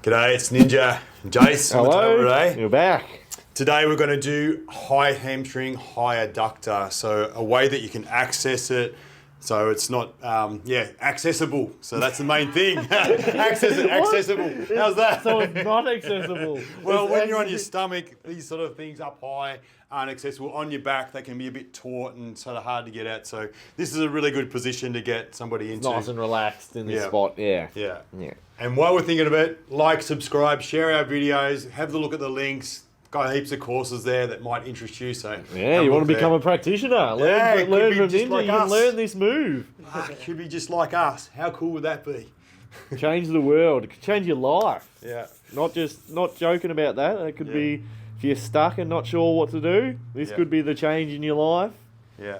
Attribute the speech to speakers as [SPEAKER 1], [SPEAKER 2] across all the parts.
[SPEAKER 1] G'day, it's Ninja Jace on the table
[SPEAKER 2] Hello,
[SPEAKER 1] today.
[SPEAKER 2] you're back.
[SPEAKER 1] Today we're going to do high hamstring, high adductor. So a way that you can access it so it's not, accessible. So that's the main thing. Accessible. How's that?
[SPEAKER 2] So it's not accessible.
[SPEAKER 1] Well,
[SPEAKER 2] It's
[SPEAKER 1] when you're on your stomach, these sort of things up high aren't accessible. On your back, they can be a bit taut and sort of hard to get at. So this is a really good position to get somebody into.
[SPEAKER 2] nice and relaxed in this
[SPEAKER 1] Yeah.
[SPEAKER 2] spot, yeah.
[SPEAKER 1] Yeah.
[SPEAKER 2] Yeah.
[SPEAKER 1] And while we're thinking of it, like, subscribe, share our videos, have a look at the links. Got heaps of courses there that might interest you. So
[SPEAKER 2] Yeah, you want to become a practitioner.
[SPEAKER 1] Yeah, it
[SPEAKER 2] Learn
[SPEAKER 1] could be
[SPEAKER 2] from
[SPEAKER 1] just
[SPEAKER 2] Ninja,
[SPEAKER 1] like
[SPEAKER 2] you can
[SPEAKER 1] us.
[SPEAKER 2] learn this move.
[SPEAKER 1] It should be just like us. How cool would that be?
[SPEAKER 2] Change the world. It could change your life.
[SPEAKER 1] Yeah.
[SPEAKER 2] Not joking about that. It could be if you're stuck and not sure what to do, this
[SPEAKER 1] Yeah.
[SPEAKER 2] could be the change in your life.
[SPEAKER 1] Yeah.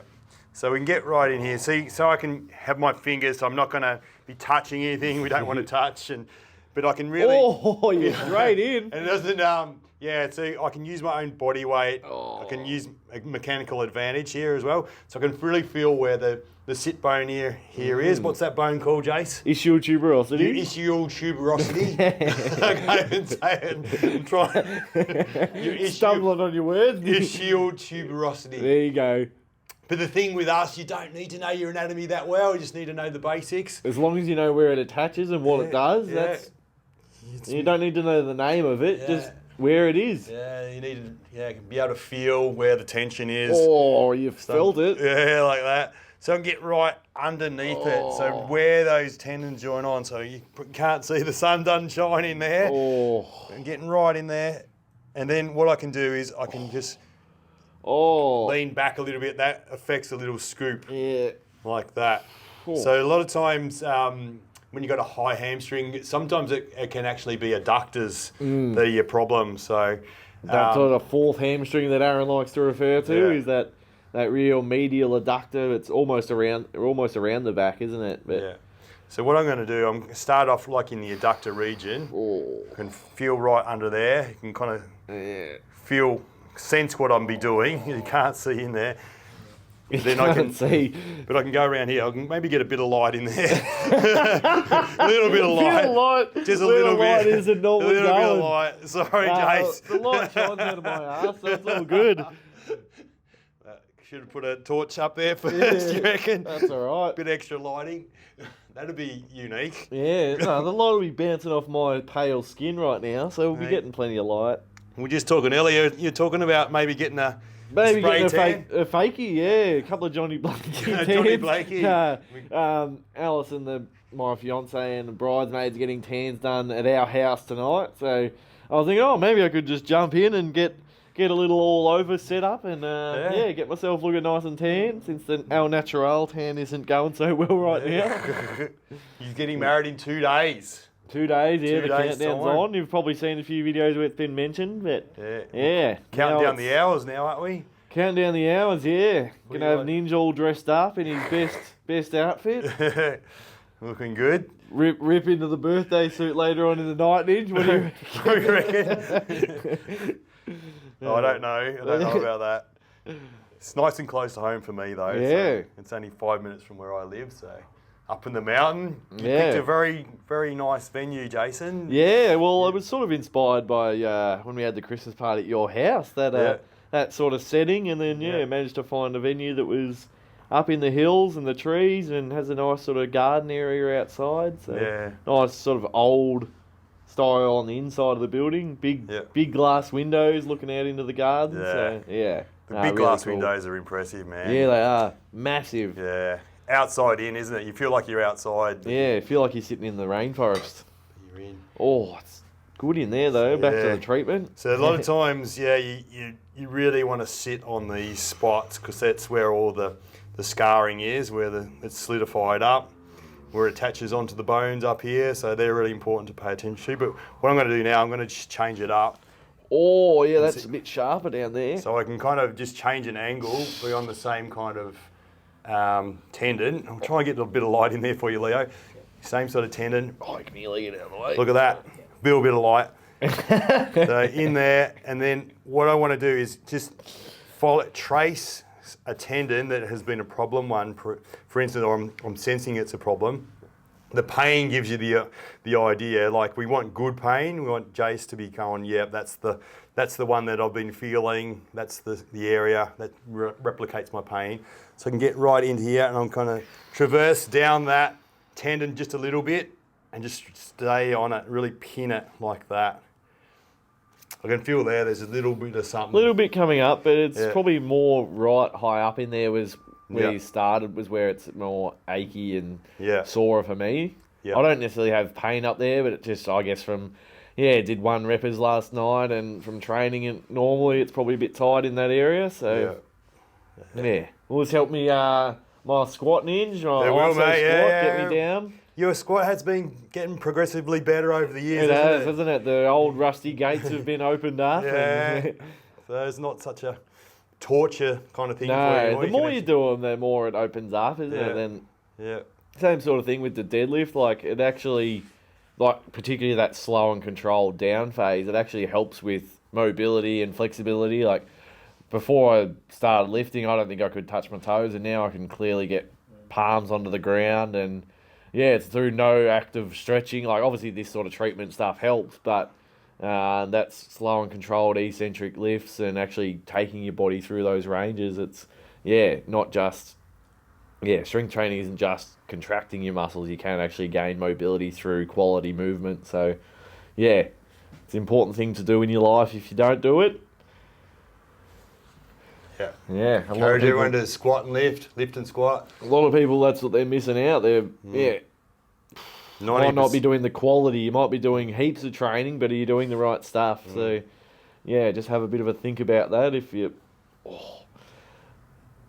[SPEAKER 1] So we can get right in here. See, so I can have my fingers. So I'm not going to be touching anything we don't want to touch, but I can really.
[SPEAKER 2] Oh, you're straight in.
[SPEAKER 1] And it doesn't. So I can use my own body weight. I can use a mechanical advantage here as well. So I can really feel where the sit bone here is. What's that bone called, Jace?
[SPEAKER 2] Ischial tuberosity.
[SPEAKER 1] Ischial tuberosity. Okay, and say it. And try. Your
[SPEAKER 2] Stumbling on your words.
[SPEAKER 1] ischial tuberosity.
[SPEAKER 2] There you go.
[SPEAKER 1] But the thing with us, you don't need to know your anatomy that well. You just need to know the basics.
[SPEAKER 2] As long as you know where it attaches and what it does, you don't need to know the name of it, just where it is.
[SPEAKER 1] Yeah, you need to be able to feel where the tension is.
[SPEAKER 2] Oh, you've felt it.
[SPEAKER 1] Yeah, like that. So I can get right underneath it. So where those tendons join on, so you can't see the sun doesn't shine in there.
[SPEAKER 2] Oh,
[SPEAKER 1] I'm getting right in there. And then what I can do is I can just lean back a little bit. That affects a little scoop
[SPEAKER 2] yeah.
[SPEAKER 1] like that. So a lot of times when you've got a high hamstring, sometimes it can actually be adductors that are your problem. So
[SPEAKER 2] That's sort of fourth hamstring that Aaron likes to refer to
[SPEAKER 1] Yeah.
[SPEAKER 2] is that real medial adductor. It's almost around the back, isn't it? But
[SPEAKER 1] yeah. So what I'm going to do, I'm going to start off like in the adductor region. You can feel right under there. You can kind of sense what I'm be doing. You can't see in there. Then I can
[SPEAKER 2] see.
[SPEAKER 1] But I can go around here. I can maybe get a bit of light in there. A little bit of light. Just a little
[SPEAKER 2] light
[SPEAKER 1] bit.
[SPEAKER 2] isn't
[SPEAKER 1] A little bit of
[SPEAKER 2] going.
[SPEAKER 1] light. Sorry, Jace.
[SPEAKER 2] The light shines out of my ass, so it's all good.
[SPEAKER 1] Should have put a torch up there first, you reckon?
[SPEAKER 2] That's all right.
[SPEAKER 1] Bit extra lighting. That'd be unique.
[SPEAKER 2] Yeah, no, the light will be bouncing off my pale skin right now, so we'll be getting plenty of light.
[SPEAKER 1] We were just talking earlier, you're talking about maybe getting a
[SPEAKER 2] Maybe
[SPEAKER 1] spray
[SPEAKER 2] getting
[SPEAKER 1] tan.
[SPEAKER 2] a fakie, yeah. A couple of Johnny Blakey tans.
[SPEAKER 1] Johnny Blakey.
[SPEAKER 2] Alice and my fiance and the bridesmaids getting tans done at our house tonight. So I was thinking, maybe I could just jump in and get a little all over set up and get myself looking nice and tan since the Al Natural tan isn't going so well right now.
[SPEAKER 1] He's getting married in 2 days.
[SPEAKER 2] 2 days,
[SPEAKER 1] days
[SPEAKER 2] the countdown's
[SPEAKER 1] time.
[SPEAKER 2] on. You've probably seen a few videos where it's been mentioned, but
[SPEAKER 1] Counting down the hours now, aren't we?
[SPEAKER 2] Counting down the hours, yeah.
[SPEAKER 1] What
[SPEAKER 2] Gonna have
[SPEAKER 1] do you
[SPEAKER 2] Ninja all dressed up in his best outfit.
[SPEAKER 1] Looking good.
[SPEAKER 2] Rip into the birthday suit later on in the night, Ninja. What do you
[SPEAKER 1] reckon? I don't know. I don't know about that. It's nice and close to home for me, though.
[SPEAKER 2] Yeah.
[SPEAKER 1] So it's only 5 minutes from where I live, so up in the mountain. You
[SPEAKER 2] Yeah.
[SPEAKER 1] picked a very, very nice venue, Jason.
[SPEAKER 2] Yeah, well, I was sort of inspired by when we had the Christmas party at your house, that sort of setting, and then managed to find a venue that was up in the hills and the trees and has a nice sort of garden area outside. So nice sort of old style on the inside of the building, big glass windows looking out into the garden. So
[SPEAKER 1] The big
[SPEAKER 2] really
[SPEAKER 1] glass
[SPEAKER 2] cool.
[SPEAKER 1] windows are impressive, man.
[SPEAKER 2] Yeah, they are massive.
[SPEAKER 1] Yeah. Outside in, isn't it? You feel like you're outside.
[SPEAKER 2] Yeah, I feel like you're sitting in the rainforest.
[SPEAKER 1] You're in.
[SPEAKER 2] Oh, it's good in there though. Back to the treatment.
[SPEAKER 1] So a lot of times, you really want to sit on these spots because that's where all the scarring is, where it's solidified up, where it attaches onto the bones up here. So they're really important to pay attention to. But what I'm going to do now, I'm going to just change it up.
[SPEAKER 2] Oh, yeah, that's a bit sharper down there.
[SPEAKER 1] So I can kind of just change an angle, be on the same kind of tendon. I'll try and get a bit of light in there for you, Leo. Same sort of tendon.
[SPEAKER 2] Oh, can you get it out of the way?
[SPEAKER 1] Look at that. Build a bit of light. So in there, and then what I want to do is just trace a tendon that has been a problem one. For instance, I'm sensing it's a problem. the pain gives you the idea. Like, we want good pain. We want Jace to be going, yeah, that's the one that I've been feeling. That's the area that replicates my pain. So I can get right into here, and I'm kind of traverse down that tendon just a little bit and just stay on it, really pin it like that. I can feel there's a little bit of something.
[SPEAKER 2] A little bit coming up, but it's probably more right high up in there was where you started, was where it's more achy and sore for me. I don't necessarily have pain up there, but it just, I guess from, did 1 reppers last night, and from training it normally, it's probably a bit tight in that area. So, will this help me, my squat ninja? Get me down.
[SPEAKER 1] Your squat has been getting progressively better over the years.
[SPEAKER 2] It has, hasn't it? The old rusty gates have been opened up.
[SPEAKER 1] So it's not such a torture kind of thing.
[SPEAKER 2] No, the more you do them, the more it opens up, isn't it? Then, same sort of thing with the deadlift. Like, it actually, like, particularly that slow and controlled down phase, it actually helps with mobility and flexibility. Like, before I started lifting, I don't think I could touch my toes, and now I can clearly get palms onto the ground, and it's through no active stretching. Like, obviously this sort of treatment stuff helps, but that's slow and controlled eccentric lifts and actually taking your body through those ranges. It's, not just, strength training isn't just contracting your muscles. You can actually gain mobility through quality movement. So, it's an important thing to do in your life. If you don't do it,
[SPEAKER 1] encourage everyone to squat and lift and squat.
[SPEAKER 2] A lot of people, that's what they're missing out. They're, might not be doing the quality. You might be doing heaps of training, but are you doing the right stuff? So, just have a bit of a think about that. If you're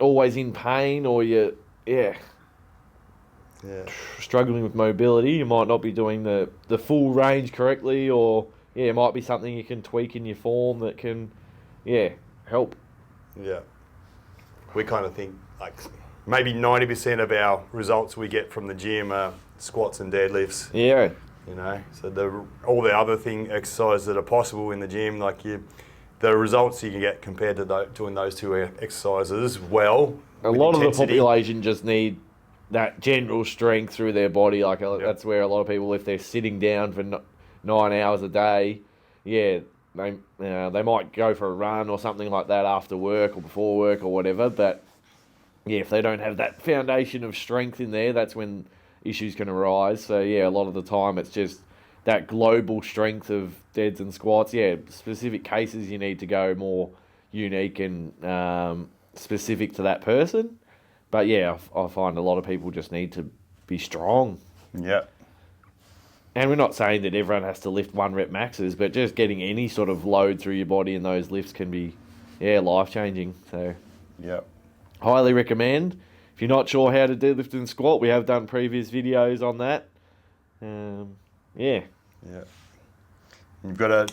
[SPEAKER 2] always in pain, or you're, struggling with mobility, you might not be doing the full range correctly, or, it might be something you can tweak in your form that can, help.
[SPEAKER 1] Yeah. We kind of think, like, maybe 90% of our results we get from the gym are squats and deadlifts.
[SPEAKER 2] Yeah.
[SPEAKER 1] You know, so all the other exercises that are possible in the gym, like the results you can get compared to doing those two exercises well.
[SPEAKER 2] A lot of the population just need that general strength through their body. Like, that's where a lot of people, if they're sitting down for 9 hours a day, they might go for a run or something like that after work or before work or whatever. But if they don't have that foundation of strength in there, that's when issues can arise. So a lot of the time it's just that global strength of deads and squats. Specific cases you need to go more unique and specific to that person. But I find a lot of people just need to be strong.
[SPEAKER 1] Yeah.
[SPEAKER 2] And we're not saying that everyone has to lift 1 rep maxes, but just getting any sort of load through your body in those lifts can be, life-changing. So, highly recommend. If you're not sure how to deadlift and squat, we have done previous videos on that.
[SPEAKER 1] You've got a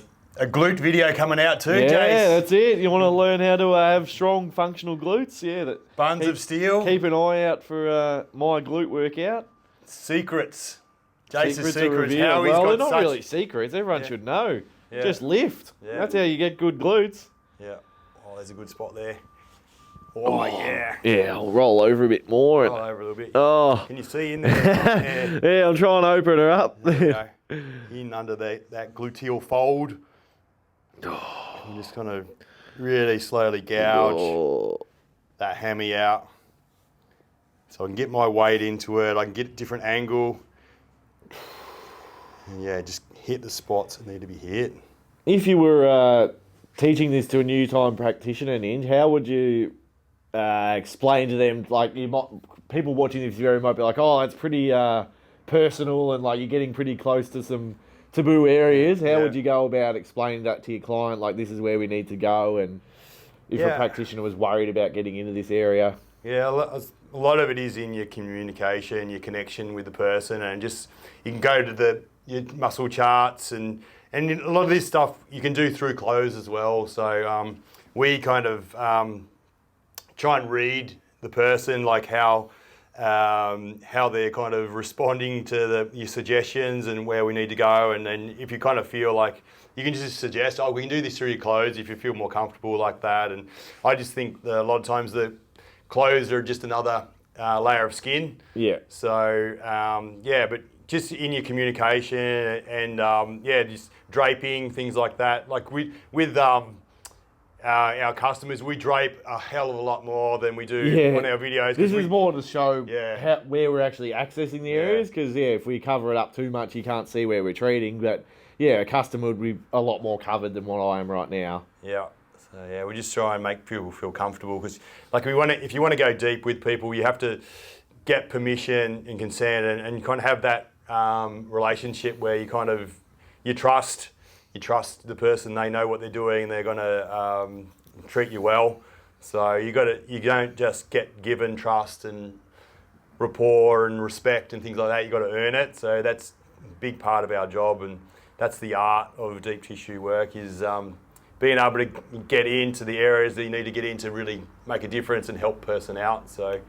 [SPEAKER 1] glute video coming out too, Jace.
[SPEAKER 2] Yeah, that's it. You want to learn how to have strong, functional glutes?
[SPEAKER 1] Buns of steel.
[SPEAKER 2] Keep an eye out for my glute workout.
[SPEAKER 1] Secrets. Jace's secrets.
[SPEAKER 2] How he's got they're not really secrets. Everyone should know. Just lift. That's how you get good glutes.
[SPEAKER 1] Yeah. Oh, there's a good spot there. Oh, yeah.
[SPEAKER 2] Yeah, I'll roll over a bit more.
[SPEAKER 1] Roll over a little bit.
[SPEAKER 2] Oh.
[SPEAKER 1] Can you see in there?
[SPEAKER 2] Yeah, I'm trying to open her up.
[SPEAKER 1] There you go. In under that gluteal fold. You just kind of really slowly gouge that hammy out. So I can get my weight into it. I can get a different angle. And just hit the spots that need to be hit.
[SPEAKER 2] If you were teaching this to a new time practitioner, Ninj, how would you explain to them? Like, people watching this video might be like, "Oh, it's pretty personal, and like you're getting pretty close to some taboo areas." How would you go about explaining that to your client? Like, this is where we need to go, and if a practitioner was worried about getting into this area.
[SPEAKER 1] Yeah, a lot of it is in your communication, your connection with the person, and just you can go to your muscle charts and a lot of this stuff you can do through clothes as well. So we kind of try and read the person, like how they're kind of responding to your suggestions and where we need to go. And then if you kind of feel like you can just suggest, we can do this through your clothes if you feel more comfortable like that. And I just think that a lot of times the clothes are just another layer of skin.
[SPEAKER 2] Yeah.
[SPEAKER 1] So, but just in your communication and just draping, things like that. Like with our customers, we drape a hell of a lot more than we do on our videos.
[SPEAKER 2] This is more to show
[SPEAKER 1] Yeah.
[SPEAKER 2] where we're actually accessing the areas, because if we cover it up too much, you can't see where we're treating. But a customer would be a lot more covered than what I am right now.
[SPEAKER 1] Yeah. So we just try and make people feel comfortable, because like if you want to go deep with people, you have to get permission and consent, and kind of have that relationship where you trust the person. They know what they're doing, and they're going to treat you well. So you don't just get given trust and rapport and respect and things like that. You got to earn it. So that's a big part of our job, and that's the art of deep tissue work, is being able to get into the areas that you need to get in to really make a difference and help person out. So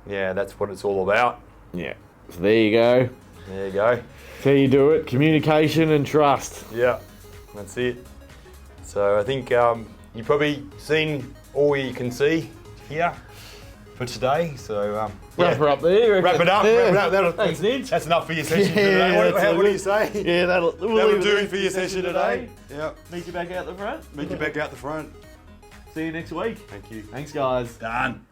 [SPEAKER 1] that's what it's all about.
[SPEAKER 2] Yeah. So there you go.
[SPEAKER 1] There you go.
[SPEAKER 2] So you do it. Communication and trust.
[SPEAKER 1] Yeah, that's it. So I think you've probably seen all you can see here for today. So
[SPEAKER 2] wrap her up there.
[SPEAKER 1] Wrap it up.
[SPEAKER 2] Thanks, Nidge.
[SPEAKER 1] That's enough for your session today. What do you say?
[SPEAKER 2] Yeah, that'll
[SPEAKER 1] do it for your session today. Yeah.
[SPEAKER 2] Meet you back out the front.
[SPEAKER 1] Meet you back out the front.
[SPEAKER 2] See you next week.
[SPEAKER 1] Thank you.
[SPEAKER 2] Thanks, guys.
[SPEAKER 1] Done.